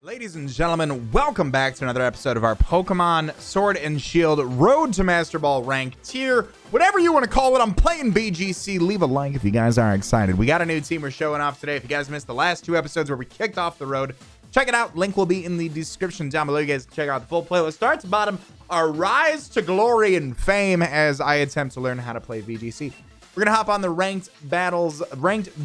Ladies and gentlemen, welcome back to another episode of our Pokemon Sword and Shield Road to Master Ball Rank Tier. Whatever you want to call it, I'm playing VGC. Leave a like if you guys are excited. We got a new team we're showing off today. If you guys missed the last two episodes where we kicked off the road, check it out. Link will be in the description down below. You guys can check out the full playlist. Start to bottom, our rise to glory and fame as I attempt to learn how to play VGC. We're going to hop on the ranked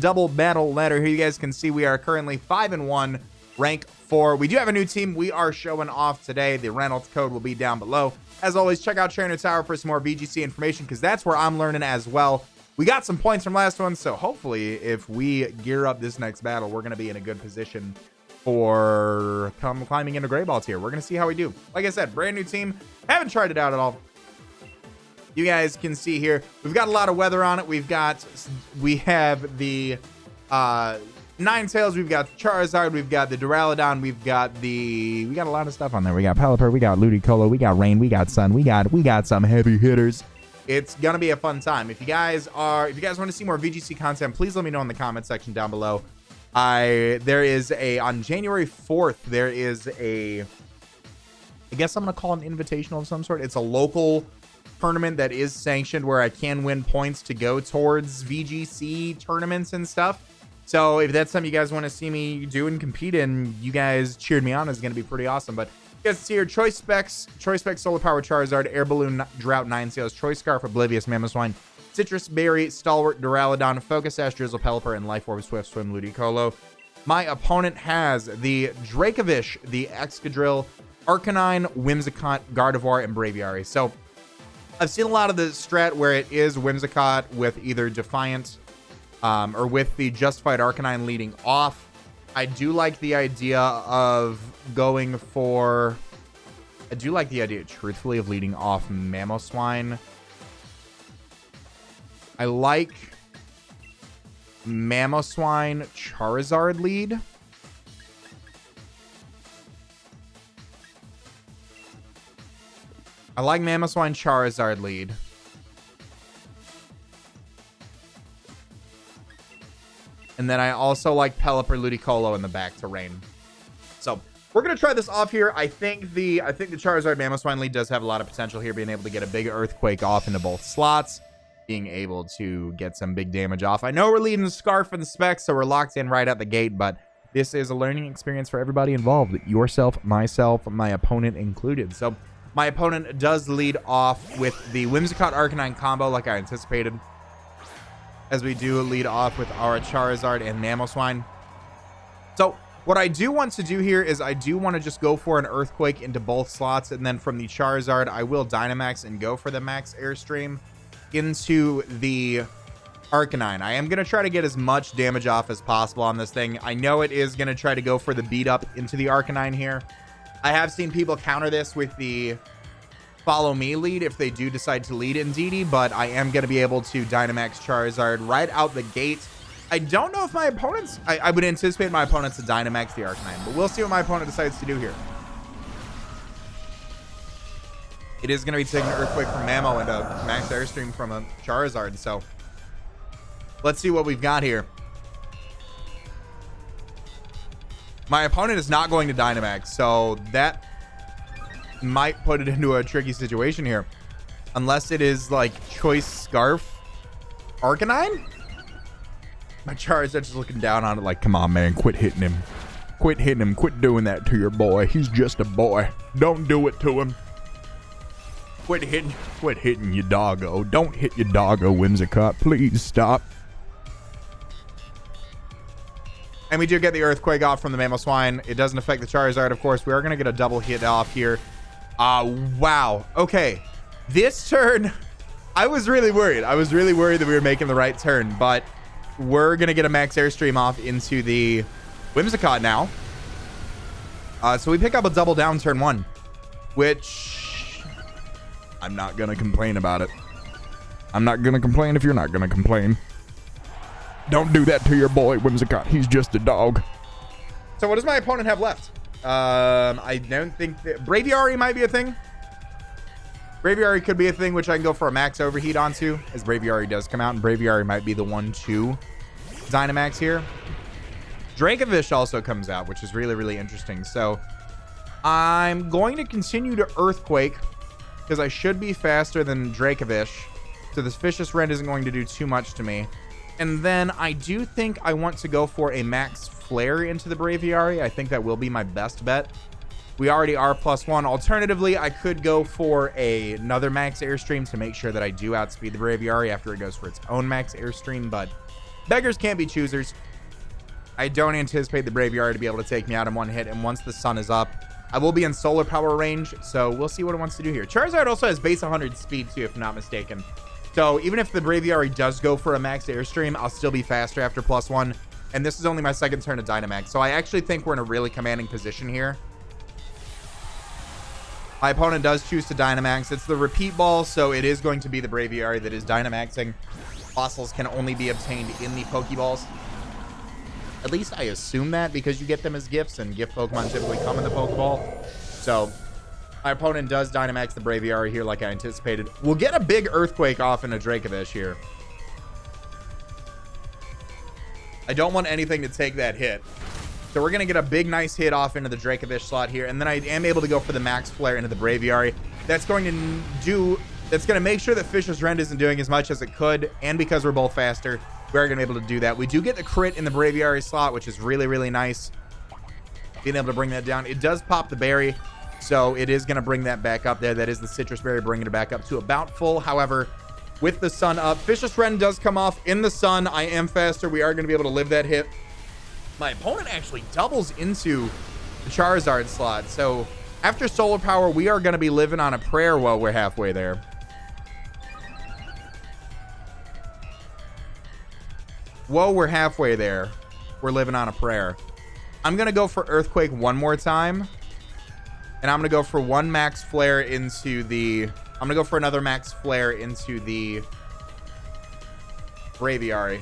double battle ladder. Here you guys can see we are currently 5-1, rank 4. We do have a new team we are showing off today. The Reynolds code will be down below. As always, check out Trainer Tower for some more VGC information because that's where I'm learning as well. We got some points from last one, so hopefully if we gear up this next battle, we're going to be in a good position for climbing into Gray Ball tier. We're going to see how we do. Like I said, brand new team. Haven't tried it out at all. You guys can see here, we've got a lot of weather on it. We have the Ninetales, we've got the Charizard, we've got the Duraludon, we got a lot of stuff on there. We got Pelipper, we got Ludicolo, we got Rain, we got Sun, we got some heavy hitters. It's gonna be a fun time. If you guys want to see more VGC content, please let me know in the comment section down below. There is on January 4th, there is I guess I'm gonna call it an invitational of some sort. It's a local tournament that is sanctioned where I can win points to go towards VGC tournaments and stuff. So if that's something you guys want to see me do and compete in, you guys cheered me on, is going to be pretty awesome. But you guys see here, Choice Specs Solar Power Charizard, Air Balloon Drought Ninetales, Choice Scarf Oblivious Mamoswine, Citrus Berry Stalwart Duraludon, Focus Sash Drizzle Pelipper, and Life Orb Swift Swim Ludicolo. My opponent has the Dracovish, the Excadrill, Arcanine, Whimsicott, Gardevoir, and Braviary. So I've seen a lot of the strat where it is Whimsicott with either Defiant or with the Justified Arcanine leading off. I do like the idea of truthfully, of leading off Mamoswine. I like Mamoswine Charizard lead. And then I also like Pelipper, Ludicolo in the back to Rain. So we're gonna try this off here. I think the Charizard Mamoswine lead does have a lot of potential here, being able to get a big Earthquake off into both slots, being able to get some big damage off. I know we're leading Scarf and Specs, so we're locked in right at the gate, but this is a learning experience for everybody involved. Yourself, myself, my opponent included. So my opponent does lead off with the Whimsicott Arcanine combo like I anticipated, as we do lead off with our Charizard and Mamoswine. So what I do want to do here is I do want to just go for an Earthquake into both slots, and then from the Charizard, I will Dynamax and go for the Max Airstream into the Arcanine. I am going to try to get as much damage off as possible on this thing. I know it is going to try to go for the beat up into the Arcanine here. I have seen people counter this with the follow me lead if they do decide to lead Indeedee, but I am going to be able to Dynamax Charizard right out the gate. I don't know if my opponents, I would anticipate my opponents to Dynamax the Arcanine, but we'll see what my opponent decides to do here. It is going to be taking an Earthquake from Mamo and a Max Airstream from a Charizard, so let's see what we've got here. My opponent is not going to Dynamax, so that might put it into a tricky situation here. Unless it is like Choice Scarf Arcanine? My Charizard's just looking down on it like, come on, man, quit hitting him. Quit hitting him. Quit doing that to your boy. He's just a boy. Don't do it to him. Quit hitting your doggo. Don't hit your doggo, Whimsicott. Please stop. And we do get the Earthquake off from the Mamoswine. It doesn't affect the Charizard, of course. We are going to get a double hit off here. Wow. Okay. This turn, I was really worried. I was really worried that we were making the right turn, but we're going to get a Max Airstream off into the Whimsicott now. So we pick up a double down turn 1, which I'm not going to complain about it. I'm not going to complain if you're not going to complain. Don't do that to your boy, Whimsicott. He's just a dog. So what does my opponent have left? I don't think that Braviary might be a thing. Braviary could be a thing, which I can go for a max overheat onto, as Braviary does come out, and Braviary might be the one to Dynamax here. Dracovish also comes out, which is really, really interesting. So I'm going to continue to Earthquake because I should be faster than Dracovish. So this Vicious Rend isn't going to do too much to me. And then I do think I want to go for a Max Flare into the Braviary. I think that will be my best bet. We already are +1. Alternatively, I could go for another Max Airstream to make sure that I do outspeed the Braviary after it goes for its own Max Airstream. But beggars can't be choosers. I don't anticipate the Braviary to be able to take me out in one hit. And once the sun is up, I will be in solar power range. So we'll see what it wants to do here. Charizard also has base 100 speed too, if I'm not mistaken. So even if the Braviary does go for a Max Airstream, I'll still be faster after +1. And this is only my second turn of Dynamax. So I actually think we're in a really commanding position here. My opponent does choose to Dynamax. It's the repeat ball, so it is going to be the Braviary that is Dynamaxing. Fossils can only be obtained in the Pokeballs. At least I assume that, because you get them as gifts, and gift Pokemon typically come in the Pokeball. So my opponent does Dynamax the Braviary here like I anticipated. We'll get a big Earthquake off in a Dracovish here. I don't want anything to take that hit. So we're going to get a big, nice hit off into the Dracovish slot here. And then I am able to go for the Max Flare into the Braviary. That's going to make sure that Vicious Rend isn't doing as much as it could. And because we're both faster, we're going to be able to do that. We do get the crit in the Braviary slot, which is really, really nice. Being able to bring that down. It does pop the berry. So it is going to bring that back up there. That is the Citrus Berry, bringing it back up to about full. However, with the sun up, Vicious Rend does come off in the sun. I am faster. We are going to be able to live that hit. My opponent actually doubles into the Charizard slot. So after solar power, we are going to be living on a prayer while we're halfway there. Whoa, we're halfway there. We're living on a prayer. I'm going to go for Earthquake one more time. And I'm going to go for one Max Flare into the... I'm going to go for another Max Flare into the Braviary.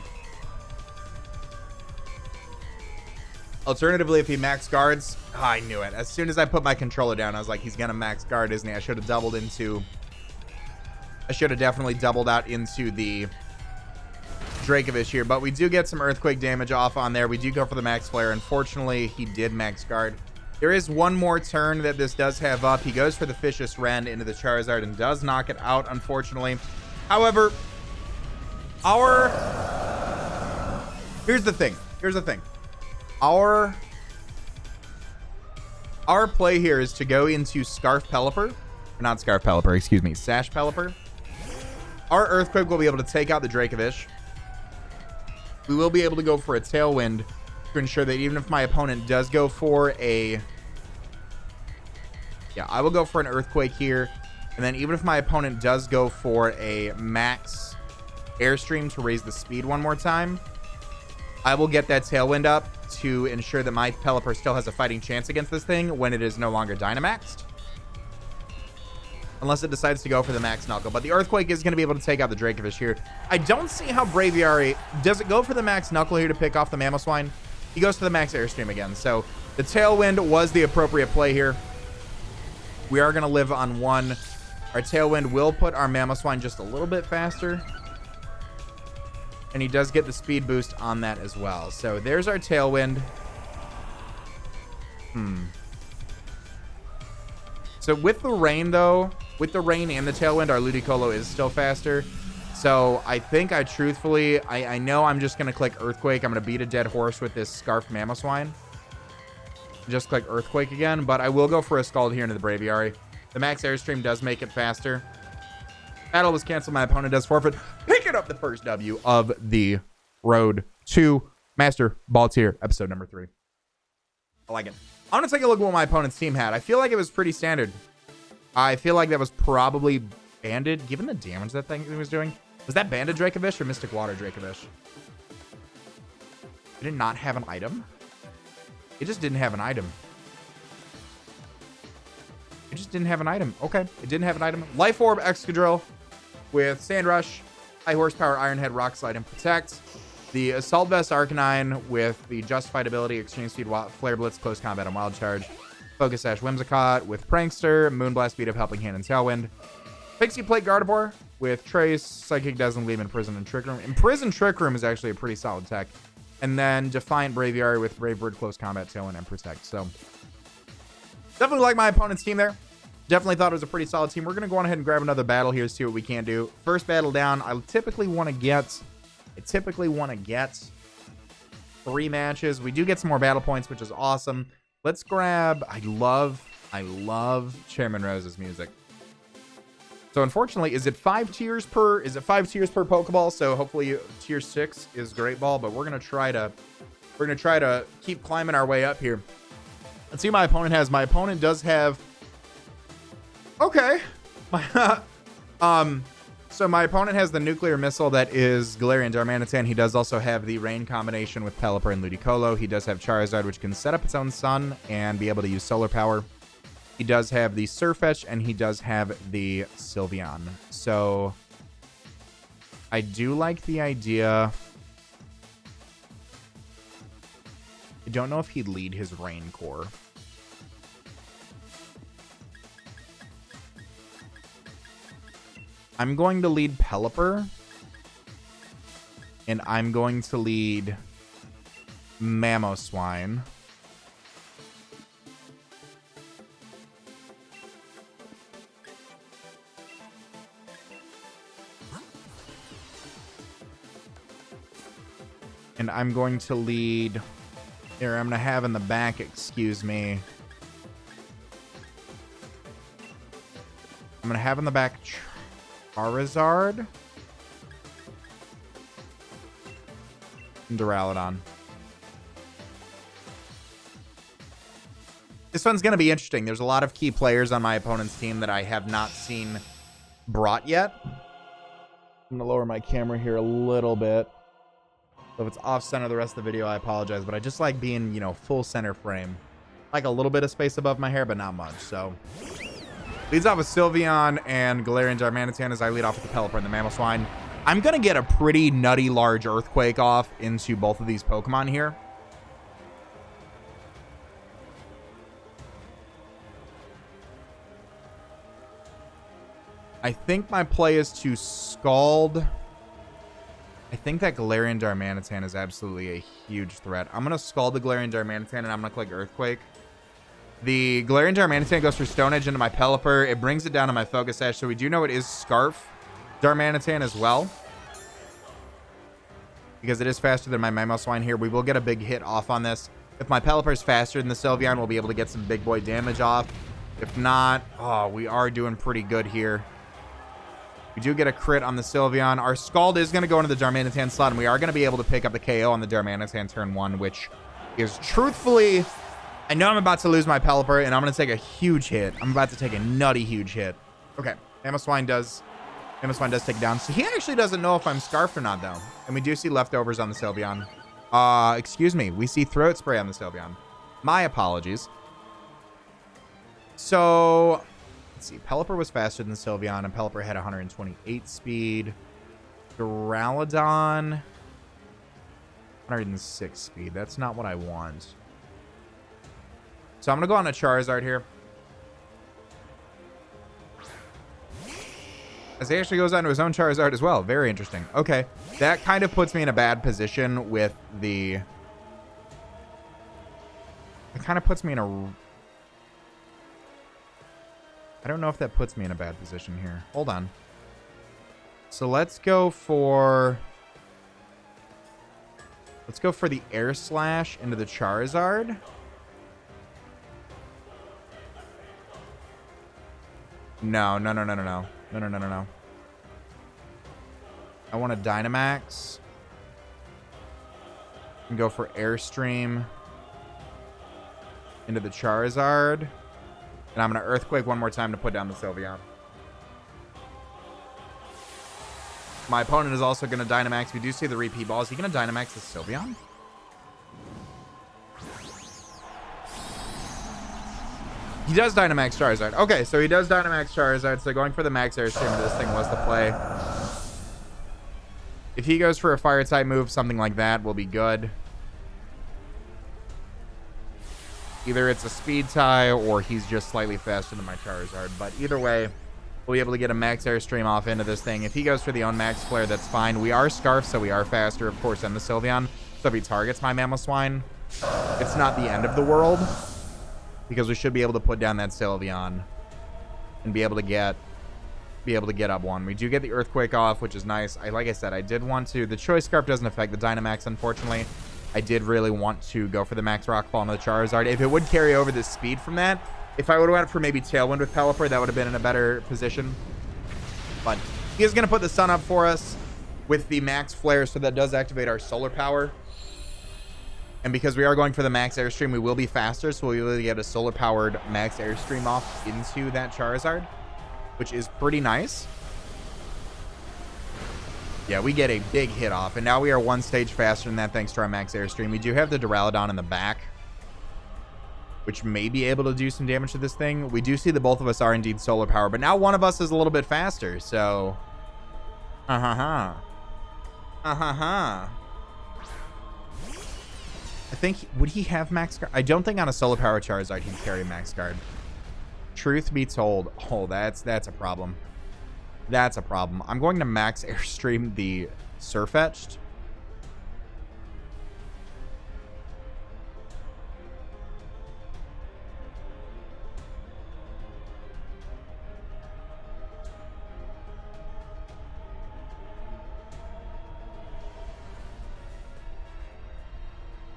Alternatively, if he max guards... Oh, I knew it. As soon as I put my controller down, I was like, he's going to max guard, isn't he? I should have doubled into... I should have definitely doubled out into the Dracovish here. But we do get some Earthquake damage off on there. We do go for the Max Flare. Unfortunately, he did max guard. There is one more turn that this does have up. He goes for the Vicious Rend into the Charizard and does knock it out, unfortunately. However, Here's the thing. Our play here is to go into Sash Pelipper. Our Earthquake will be able to take out the Dracovish. We will be able to go for a Tailwind to ensure that even if my opponent does go for a... Yeah, I will go for an Earthquake here. And then even if my opponent does go for a Max Airstream to raise the speed one more time, I will get that Tailwind up to ensure that my Pelipper still has a fighting chance against this thing when it is no longer Dynamaxed. Unless it decides to go for the Max Knuckle. But the Earthquake is going to be able to take out the Dracovish here. I don't see how Braviary... Does it go for the Max Knuckle here to pick off the Mamoswine? He goes for the Max Airstream again. So the Tailwind was the appropriate play here. We are going to live on one. Our Tailwind will put our Mamoswine just a little bit faster. And he does get the speed boost on that as well. So there's our Tailwind. So with the rain, though, with the rain and the Tailwind, our Ludicolo is still faster. So I think I truthfully, I know I'm just going to click Earthquake. I'm going to beat a dead horse with this Scarf Mamoswine. Just click Earthquake again. But I will go for a Scald here into the Braviary. The Max Airstream does make it faster. Battle was canceled. My opponent does forfeit. Picking up the first W of the road to Master Ball Tier, episode number 3. I like it. I want to take a look at what my opponent's team had. I feel like it was pretty standard. I feel like that was probably Banded, given the damage that thing was doing. Was that Banded Dracovish or Mystic Water Dracovish? Did it not have an item? It just didn't have an item. It just didn't have an item. Okay, it didn't have an item. Life Orb Excadrill with Sand Rush, High Horsepower, Iron Head, Rock Slide, and Protect. The Assault Vest Arcanine with the Justified ability, Exchange Speed, Flare Blitz, Close Combat, and Wild Charge. Focus Sash Whimsicott with Prankster, Moonblast, Beat of Helping Hand, and Tailwind. Pixie Plate Gardevoir with Trace, Psychic Dazzling Gleam, Imprison, and Trick Room. Imprison Trick Room is actually a pretty solid tech. And then Defiant Braviary with Brave Bird, Close Combat, Tailwind, and Protect. So definitely like my opponent's team there. Definitely thought it was a pretty solid team. We're going to go on ahead and grab another battle here, see what we can do. First battle down. I typically want to get 3 matches. We do get some more battle points, which is awesome. Let's grab... I love Chairman Rose's music. So unfortunately, is it 5 tiers per Pokeball? So hopefully tier 6 is Great Ball, but we're gonna try to keep climbing our way up here. Let's see what my opponent has. My opponent does have, okay. So my opponent has the nuclear missile that is Galarian Darmanitan. He does also have the rain combination with Pelipper and Ludicolo. He does have Charizard, which can set up its own sun and be able to use solar power. He does have the Surfetch, and he does have the Sylveon. So I do like the idea. I don't know if he'd lead his Rain Core. I'm going to lead Pelipper, and I'm going to lead Mamoswine. And I'm going to lead... Here, I'm going to have in the back, excuse me. I'm going to have in the back Charizard and Duraludon. This one's going to be interesting. There's a lot of key players on my opponent's team that I have not seen brought yet. I'm going to lower my camera here a little bit. So if it's off center the rest of the video, I apologize, but I just like being, you know, full center frame. Like a little bit of space above my hair, but not much. So leads off with Sylveon and Galarian Darmanitan as I lead off with the Pelipper and the Mamoswine. I'm going to get a pretty nutty large Earthquake off into both of these Pokemon here. I think my play is to Scald. I think that Galarian Darmanitan is absolutely a huge threat. I'm going to Scald the Galarian Darmanitan, and I'm going to click Earthquake. The Galarian Darmanitan goes for Stone Edge into my Pelipper. It brings it down to my Focus Sash, so we do know it is Scarf Darmanitan as well. Because it is faster than my Mamoswine here. We will get a big hit off on this. If my Pelipper is faster than the Sylveon, we'll be able to get some big boy damage off. If not, oh, we are doing pretty good here. We do get a crit on the Sylveon. Our Scald is going to go into the Darmanitan slot, and we are going to be able to pick up the KO on the Darmanitan turn 1, which is truthfully... I know I'm about to lose my Pelipper, and I'm going to take a huge hit. I'm about to take a nutty huge hit. Okay, Mamoswine does take it down. So he actually doesn't know if I'm Scarfed or not, though. And we do see leftovers on the Sylveon. Excuse me. We see Throat Spray on the Sylveon. My apologies. So... let's see. Pelipper was faster than Sylveon, and Pelipper had 128 speed. Duraludon, 106 speed. That's not what I want. So I'm going to go on a Charizard here. As he actually goes on to his own Charizard as well. Very interesting. Okay. That kind of puts me in a bad position with the... it kind of puts me in a... I don't know if that puts me in a bad position here. Hold on. So let's go for... let's go for the Air Slash into the Charizard. No. No. I want a Dynamax. And go for Airstream into the Charizard. And I'm going to Earthquake one more time to put down the Sylveon. My opponent is also going to Dynamax. We do see the repeat ball. Is he going to Dynamax the Sylveon? He does Dynamax Charizard. Okay, so he does Dynamax Charizard. So going for the Max Airstream of this thing was the play. If he goes for a Fire type move, something like that will be good. Either it's a speed tie or he's just slightly faster than my Charizard. But either way, we'll be able to get a Max Airstream off into this thing. If he goes for the own Max Flare, that's fine. We are Scarf, so we are faster, of course, than the Sylveon. So if he targets my Mamoswine, it's not the end of the world, because we should be able to put down that Sylveon and be able to get up one. We do get the Earthquake off, which is nice. Like I said, I did want to. The Choice Scarf doesn't affect the Dynamax, unfortunately. I did really want to go for the Max Rock Fall into the Charizard. If it would carry over the speed from that, if I would have went for maybe Tailwind with Pelipper, that would have been in a better position. But he is going to put the Sun up for us with the Max Flare, so that does activate our Solar Power. And because we are going for the Max Airstream, we will be faster, so we'll get a solar-powered Max Airstream off into that Charizard, which is pretty nice. Yeah, we get a big hit off, and now we are one stage faster than that thanks to our Max Airstream. We do have the Duraludon in the back, which may be able to do some damage to this thing. We do see that both of us are indeed solar power, but now one of us is a little bit faster, so... I think, would he have Max Guard? I don't think on a solar power Charizard he'd carry Max Guard. Truth be told, oh, that's a problem. That's a problem. I'm going to Max Airstream the Surfetched.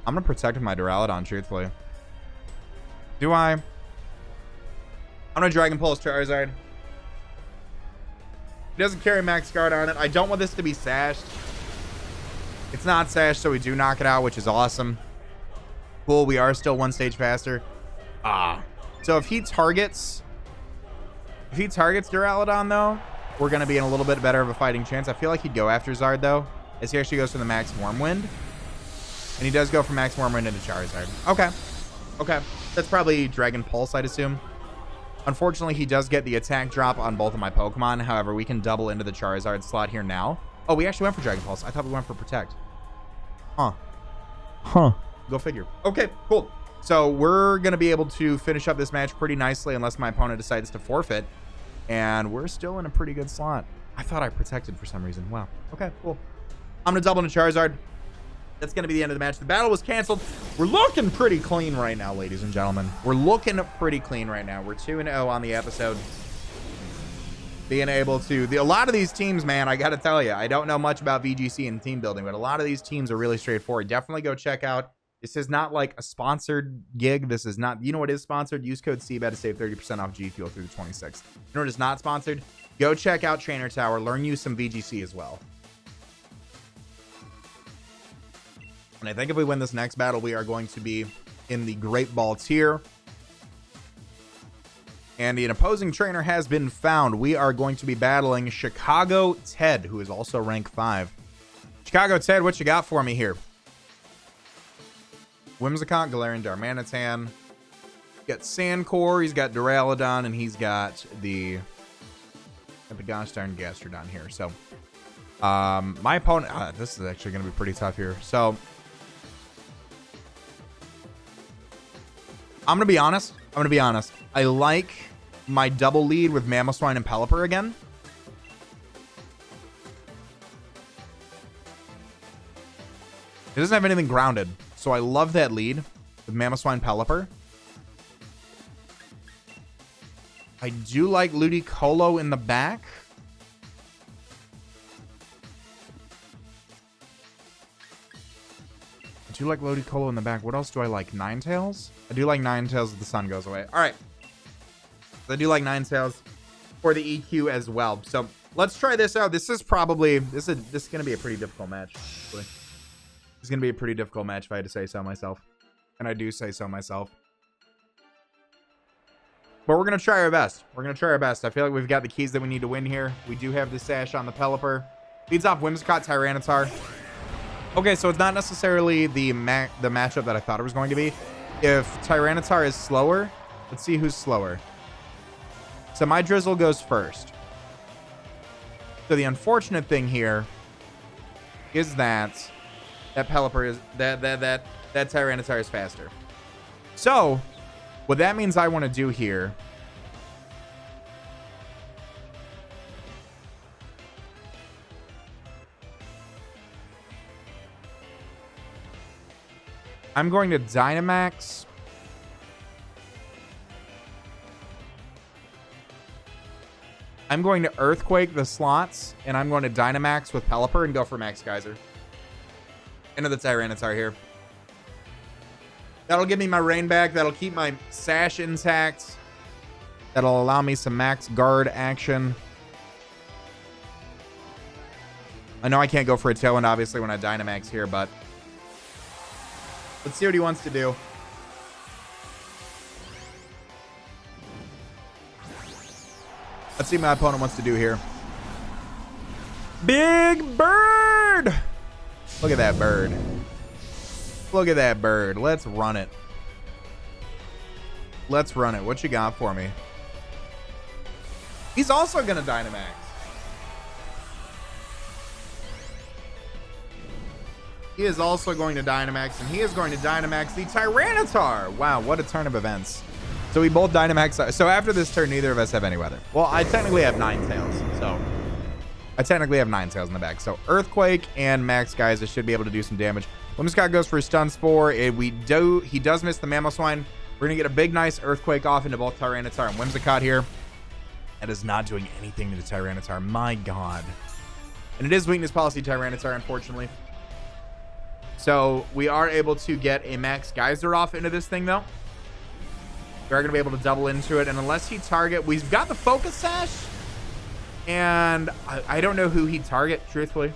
I'm going to protect with my Duraludon, truthfully. Do I? I'm going to Dragon Pulse Charizard. He doesn't carry Max Guard on it. I don't want this to be sashed. It's not sashed, so we do knock it out, which is awesome. Cool, we are still one stage faster. So if he targets Duraludon, though, we're going to be in a little bit better of a fighting chance. I feel like he'd go after Zard, though, as he actually goes for the Max Wormwind. And he does go for Max Wormwind into Charizard. Okay. Okay. That's probably Dragon Pulse, I'd assume. Unfortunately, he does get the attack drop on both of my Pokemon. However, we can double into the Charizard slot here now. Oh, we actually went for Dragon Pulse. I thought we went for Protect. Huh. Go figure. Okay, cool. So we're going to be able to finish up this match pretty nicely unless my opponent decides to forfeit. And we're still in a pretty good slot. I thought I protected for some reason. Wow. Okay, cool. I'm going to double into Charizard. That's going to be the end of the match. The battle was canceled. We're looking pretty clean right now, ladies and gentlemen. We're looking pretty clean right now. We're 2-0 on the episode. Being able to... a lot of these teams, man, I got to tell you, I don't know much about VGC and team building, but a lot of these teams are really straightforward. Definitely go check out. This is not like a sponsored gig. This is not... You know what is sponsored? Use code CBAD to save 30% off G Fuel through the 26th. You know what is not sponsored? Go check out Trainer Tower. Learn you some VGC as well. And I think if we win this next battle, we are going to be in the Great Ball tier. And an opposing trainer has been found. We are going to be battling Chicago Ted, who is also rank 5. Chicago Ted, what you got for me here? Whimsicott, Galarian Darmanitan. He's got Sandcore, he's got Duraludon, and he's got the gosh darn Gastrodon here. So, my opponent... this is actually going to be pretty tough here. So... I'm going to be honest. I like my double lead with Mamoswine and Pelipper again. It doesn't have anything grounded, so I love that lead with Mamoswine Pelipper. I do like Ludicolo in the back. I do like Ludicolo in the back. What else do I like? Ninetales? I do like Ninetales if the sun goes away. All right. I do like Ninetales for the EQ as well. So let's try this out. This is probably... This is going to be a pretty difficult match. Actually. This is going to be a pretty difficult match if I had to say so myself. And I do say so myself. But we're going to try our best. I feel like we've got the keys that we need to win here. We do have the Sash on the Pelipper. Leads off Whimsicott, Tyranitar. Okay, so it's not necessarily the matchup that I thought it was going to be. If Tyranitar is slower, let's see who's slower. So my Drizzle goes first. So the unfortunate thing here is that Pelipper is that Tyranitar is faster. So what that means I want to do here I'm going to Dynamax. I'm going to Earthquake the slots, and I'm going to Dynamax with Pelipper and go for Max Geyser. Into the Tyranitar here. That'll give me my rain back. That'll keep my Sash intact. That'll allow me some max guard action. I know I can't go for a Tailwind, obviously, when I Dynamax here, but let's see what he wants to do. Let's see what my opponent wants to do here. Big bird! Look at that bird. Look at that bird. Let's run it. Let's run it. What you got for me? He's also going to Dynamax. He is also going to Dynamax, and he is going to Dynamax the Tyranitar. Wow, what a turn of events. So we both Dynamax. So after this turn, neither of us have any weather. Well, I technically have 9 tails. So I technically have 9 tails in the back. So Earthquake and Max Geyser should be able to do some damage. Whimsicott goes for a Stun Spore. He does miss the Mamoswine. We're going to get a big, nice Earthquake off into both Tyranitar and Whimsicott here. That is not doing anything to the Tyranitar. My God. And it is weakness policy Tyranitar, unfortunately. So we are able to get a Max Geyser off into this thing, though. We are going to be able to double into it. And unless he target... We've got the Focus Sash. And I don't know who he'd target, truthfully.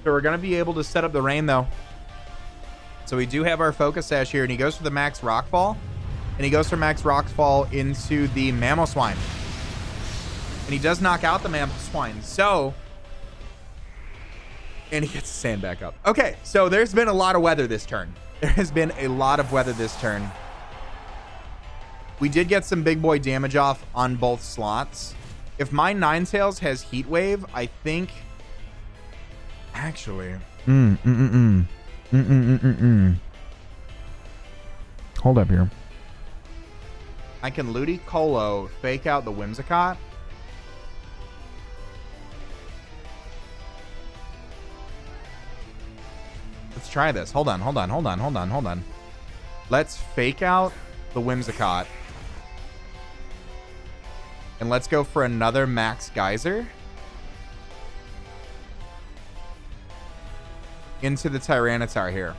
So we're going to be able to set up the rain, though. So we do have our Focus Sash here. And he goes for the Max Rockfall. And he goes for Max Rockfall into the Mamoswine. And he does knock out the Mamoswine. So... And he gets the sand back up. Okay, so there's been a lot of weather this turn. There has been a lot of weather this turn. We did get some big boy damage off on both slots. If my Ninetales has Heat Wave, I think... Actually... Hold up here. I can Ludicolo fake out the Whimsicott. Let's try this. Hold on. Let's fake out the Whimsicott. And let's go for another Max Geyser. Into the Tyranitar here.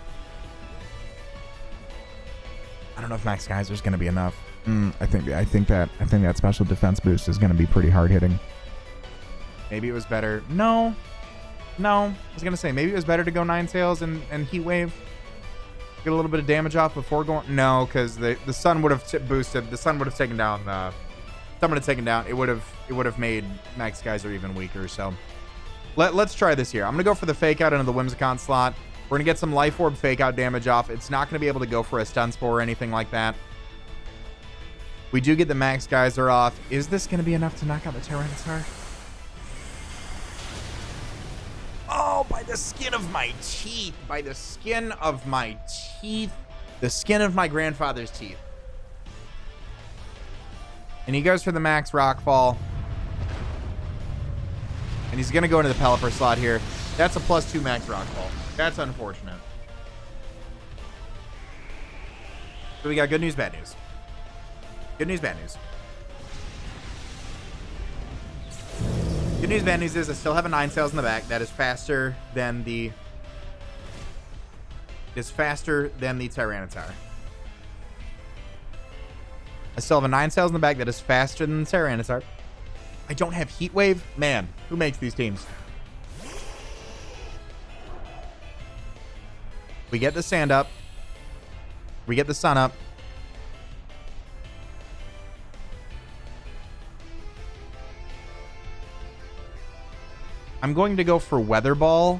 I don't know if Max Geyser is going to be enough. I think that special defense boost is going to be pretty hard hitting. Maybe it was better. No, I was going to say maybe it was better to go Ninetales and Heat Wave. Get a little bit of damage off before going. No, because the sun would have boosted. The sun would have taken down. Sun would have taken down. It would have made Max Geyser even weaker. So let's try this here. I'm going to go for the fake out into the Whimsicott slot. We're going to get some Life Orb fake out damage off. It's not going to be able to go for a Stun Spore or anything like that. We do get the Max Geyser off. Is this going to be enough to knock out the Tyranitar? Oh, by the skin of my teeth. By the skin of my teeth. The skin of my grandfather's teeth. And he goes for the Max Rockfall. And he's going to go into the Pelipper slot here. That's a +2 Max Rockfall. That's unfortunate. So we got good news, bad news. Good news, bad news. Good news, bad news is I still have a Ninetales in the back that is faster than the Tyranitar. I still have a Ninetales in the back that is faster than the Tyranitar. I don't have Heat Wave. Man, who makes these teams? We get the sand up. We get the sun up. I'm going to go for Weather Ball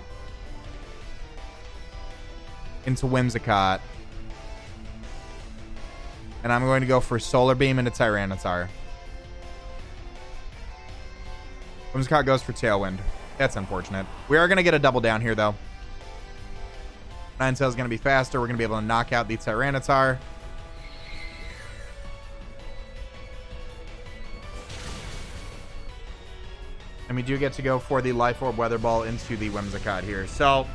into Whimsicott. And I'm going to go for Solar Beam into Tyranitar. Whimsicott goes for Tailwind. That's unfortunate. We are going to get a double down here, though. Ninetales is going to be faster. We're going to be able to knock out the Tyranitar. And we do get to go for the Life Orb Weather Ball into the Whimsicott here. So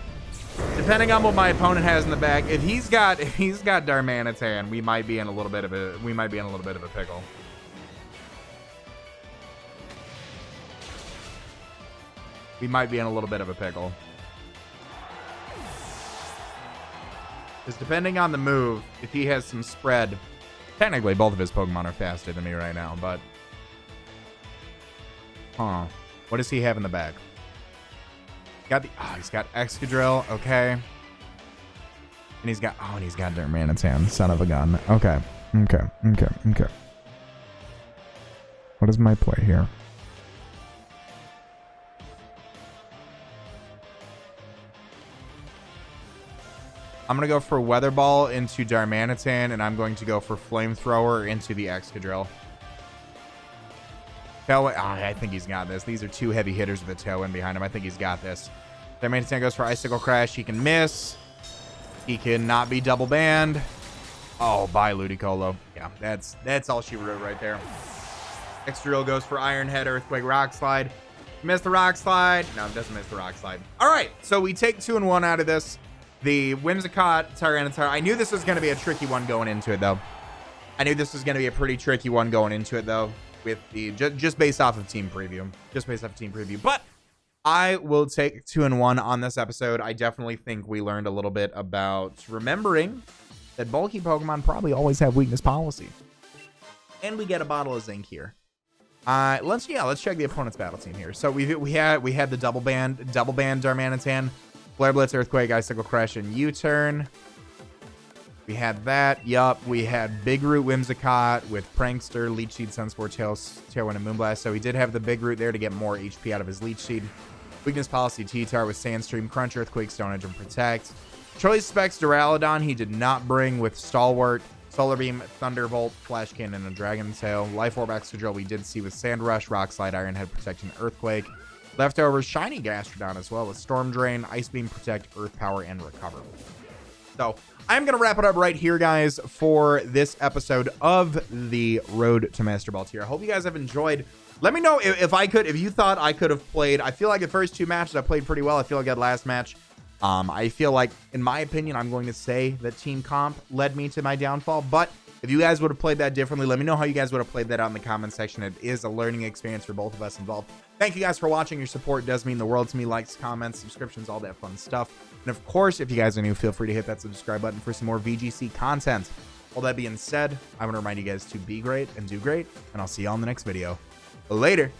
Depending on what my opponent has in the back, if he's got Darmanitan, we might be in a little bit of a pickle. We might be in a little bit of a pickle. Because depending on the move, if he has some spread, technically both of his Pokemon are faster than me right now, but what does he have in the back? He's got Excadrill, okay. And he's got Darmanitan, son of a gun. Okay. What is my play here? I'm going to go for Weather Ball into Darmanitan, and I'm going to go for Flamethrower into the Excadrill. I think he's got this. These are two heavy hitters with a Tailwind behind him. I think he's got this. Darmanitan goes for Icicle Crash. He can miss. He cannot be double banned. Oh, bye, Ludicolo. Yeah, that's all she wrote right there. Excadrill goes for Iron Head, Earthquake, Rock Slide. Missed the Rock Slide. No, it doesn't miss the Rock Slide. All right, so we take 2 and 1 out of this. The Whimsicott, Tyranitar. I knew this was going to be a tricky one going into it, though. I knew this was going to be a pretty tricky one going into it, though, with the just based off of team preview. But I will take 2 and 1 on this episode. I definitely think we learned a little bit about remembering that bulky Pokemon probably always have weakness policy. And we get a bottle of zinc here. Let's check the opponent's battle team here. So we had the double band Darmanitan. Flare Blitz, Earthquake, Icicle Crash, and U-Turn. We had that. Yup. We had Big Root Whimsicott with Prankster, Leech Seed, Sunspore, Tailwind, and Moonblast. So he did have the Big Root there to get more HP out of his Leech Seed. Weakness Policy, T-Tar with Sandstream, Crunch, Earthquake, Stone Edge, and Protect. Choice Specs, Duraludon, he did not bring with Stalwart, Solar Beam, Thunderbolt, Flash Cannon, and Dragon Tail. Life Orb, Excadrill we did see with Sand Rush, Rock Slide, Iron Head, Protect, and Earthquake. Leftovers, Shiny Gastrodon as well with Storm Drain, Ice Beam, Protect, Earth Power, and Recover. So I'm going to wrap it up right here, guys, for this episode of the Road to Master Ball tier. I hope you guys have enjoyed. Let me know if you thought I could have played. I feel like the first 2 matches I played pretty well. I feel like that last match, I feel like, in my opinion, I'm going to say that Team Comp led me to my downfall. But if you guys would have played that differently, let me know how you guys would have played that out in the comment section. It is a learning experience for both of us involved. Thank you guys for watching. Your support does mean the world to me. Likes, comments, subscriptions, all that fun stuff. And of course, if you guys are new, feel free to hit that subscribe button for some more VGC content. All that being said, I want to remind you guys to be great and do great, and I'll see you all in the next video. Later.